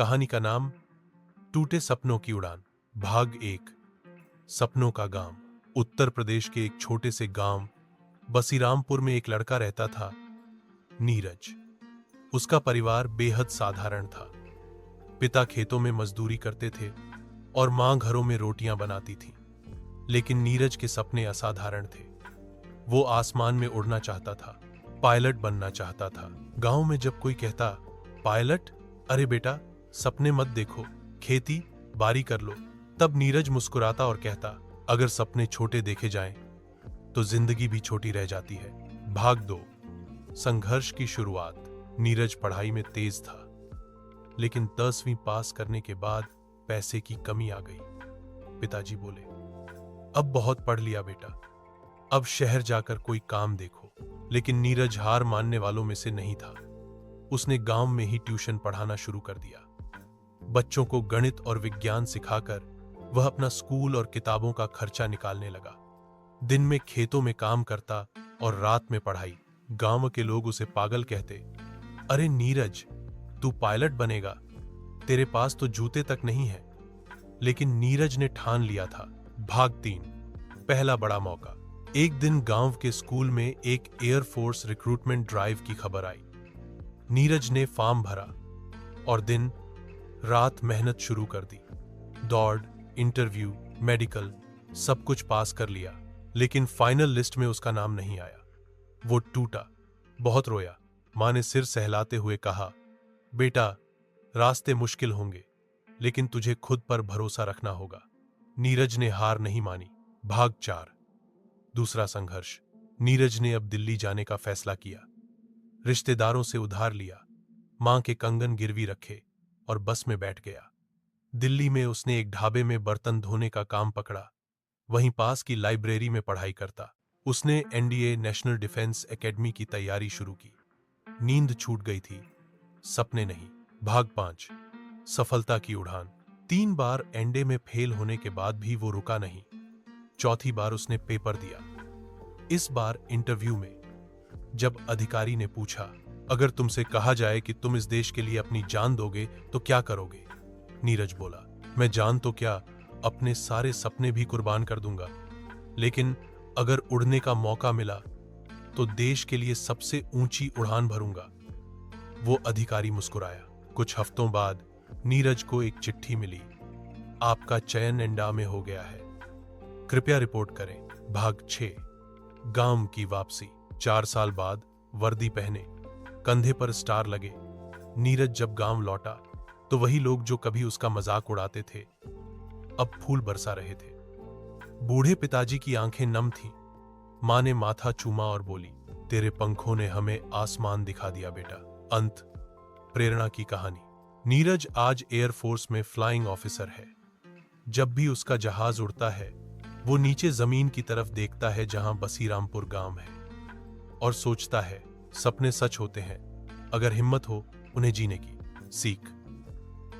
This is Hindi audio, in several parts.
कहानी का नाम टूटे सपनों की उड़ान, भाग 1। सपनों का गांव। उत्तर प्रदेश के एक छोटे से गांव बसीरामपुर में एक लड़का रहता था, नीरज। उसका परिवार बेहद साधारण था। पिता खेतों में मजदूरी करते थे और मां घरों में रोटियां बनाती थी। लेकिन नीरज के सपने असाधारण थे। वो आसमान में उड़ना चाहता था, पायलट बनना चाहता था। गांव में जब कोई कहता, पायलट, अरे बेटा सपने मत देखो, खेती बारी कर लो, तब नीरज मुस्कुराता और कहता, अगर सपने छोटे देखे जाएं तो जिंदगी भी छोटी रह जाती है। भाग 2। संघर्ष की शुरुआत। नीरज पढ़ाई में तेज था, लेकिन 10वीं पास करने के बाद पैसे की कमी आ गई। पिताजी बोले, अब बहुत पढ़ लिया बेटा, अब शहर जाकर कोई काम देखो। लेकिन नीरज हार मानने वालों में से नहीं था। उसने गांव में ही ट्यूशन पढ़ाना शुरू कर दिया। बच्चों को गणित और विज्ञान सिखाकर वह अपना स्कूल और किताबों का खर्चा निकालने लगा। दिन में खेतों में काम करता और रात में पढ़ाई। गांव के लोग उसे पागल कहते, अरे नीरज, तू पायलट बनेगा, तेरे पास तो जूते तक नहीं है। लेकिन नीरज ने ठान लिया था। भाग 3। पहला बड़ा मौका। एक दिन गांव के स्कूल में एक एयरफोर्स रिक्रूटमेंट ड्राइव की खबर आई। नीरज ने फॉर्म भरा और दिन रात मेहनत शुरू कर दी। दौड़, इंटरव्यू, मेडिकल, सब कुछ पास कर लिया। लेकिन फाइनल लिस्ट में उसका नाम नहीं आया। वो टूटा, बहुत रोया। मां ने सिर सहलाते हुए कहा, बेटा रास्ते मुश्किल होंगे, लेकिन तुझे खुद पर भरोसा रखना होगा। नीरज ने हार नहीं मानी। भाग 4। दूसरा संघर्ष। नीरज ने अब दिल्ली जाने का फैसला किया। रिश्तेदारों से उधार लिया, मां के कंगन गिरवी रखे और बस में बैठ गया। दिल्ली में उसने एक ढाबे में बर्तन धोने का काम पकड़ा। वहीं पास की लाइब्रेरी में पढ़ाई करता। उसने एनडीए नेशनल डिफेंस एकेडमी की तैयारी शुरू की। नींद छूट गई थी, सपने नहीं। भाग 5। सफलता की उड़ान। 3 बार एनडीए में फेल होने के बाद भी वो रुका नहीं। चौथी बार उसने पेपर दिया। इस बार इंटरव्यू में जब अधिकारी ने पूछा, अगर तुमसे कहा जाए कि तुम इस देश के लिए अपनी जान दोगे तो क्या करोगे? नीरज बोला, मैं जान तो क्या, अपने सारे सपने भी कुर्बान कर दूंगा। लेकिन अगर उड़ने का मौका मिला तो देश के लिए सबसे ऊंची उड़ान भरूंगा। वो अधिकारी मुस्कुराया। कुछ हफ्तों बाद नीरज को एक चिट्ठी मिली, आपका चयन एंडा में हो गया है, कृपया रिपोर्ट करें। भाग 6। गांव की वापसी। 4 साल बाद वर्दी पहने, कंधे पर स्टार लगे, नीरज जब गांव लौटा तो वही लोग जो कभी उसका मजाक उड़ाते थे अब फूल बरसा रहे थे। बूढ़े पिताजी की आंखें नम थीं। मां ने माथा चूमा और बोली, तेरे पंखों ने हमें आसमान दिखा दिया बेटा। अंत। प्रेरणा की कहानी। नीरज आज एयरफोर्स में फ्लाइंग ऑफिसर है। जब भी उसका जहाज उड़ता है वो नीचे जमीन की तरफ देखता है जहां बसीरामपुर गांव है, और सोचता है, सपने सच होते हैं अगर हिम्मत हो उन्हें जीने की। सीख।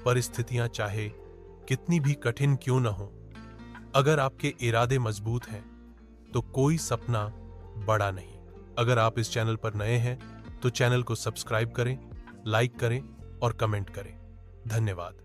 परिस्थितियां चाहे कितनी भी कठिन क्यों न हो, अगर आपके इरादे मजबूत हैं तो कोई सपना बड़ा नहीं। अगर आप इस चैनल पर नए हैं तो चैनल को सब्सक्राइब करें, लाइक करें और कमेंट करें। धन्यवाद।